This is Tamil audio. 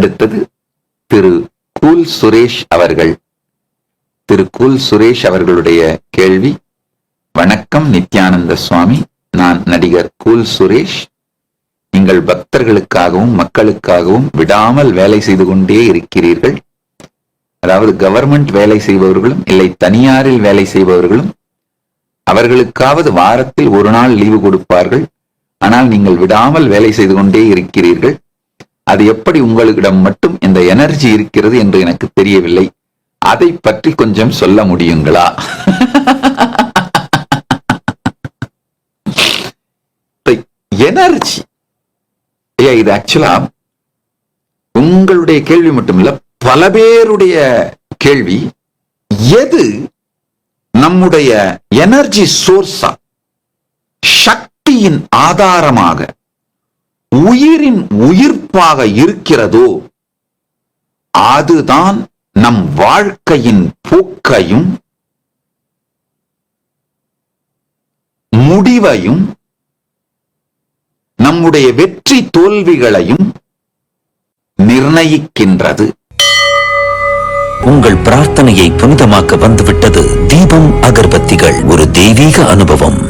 அடுத்தது திரு கூல் சுரேஷ் அவர்கள். திரு கூல் சுரேஷ் அவர்களுடைய கேள்வி: வணக்கம் நித்யானந்த சுவாமி, நான் நடிகர் கூல் சுரேஷ். நீங்கள் பக்தர்களுக்காகவும் மக்களுக்காகவும் விடாமல் வேலை செய்து கொண்டே இருக்கிறீர்கள். அதாவது கவர்மெண்ட் வேலை செய்பவர்களும் இல்லை தனியாரில் வேலை செய்பவர்களும் அவர்களுக்காவது வாரத்தில் ஒரு நாள் லீவு கொடுப்பார்கள். ஆனால் நீங்கள் விடாமல் வேலை செய்து கொண்டே இருக்கிறீர்கள். அது எப்படி உங்களிடம் மட்டும் இந்த எனர்ஜி இருக்கிறது என்று எனக்கு தெரியவில்லை. அதை பற்றி கொஞ்சம் சொல்ல முடியுங்களா? எனர்ஜி இது ஆக்சுவலா உங்களுடைய கேள்வி மட்டும் இல்ல, பல பேருடைய கேள்வி. எது நம்முடைய எனர்ஜி சோர்ஸா, சக்தியின் ஆதாரமாக, உயிரின் உயிர்ப்பாக இருக்கிறதோ அதுதான் நம் வாழ்க்கையின் போக்கையும் முடிவையும் நம்முடைய வெற்றி தோல்விகளையும் நிர்ணயிக்கின்றது. உங்கள் பிரார்த்தனையை புனிதமாக்க வந்துவிட்டது தீபம் அகர்பத்திகள். ஒரு தெய்வீக அனுபவம்.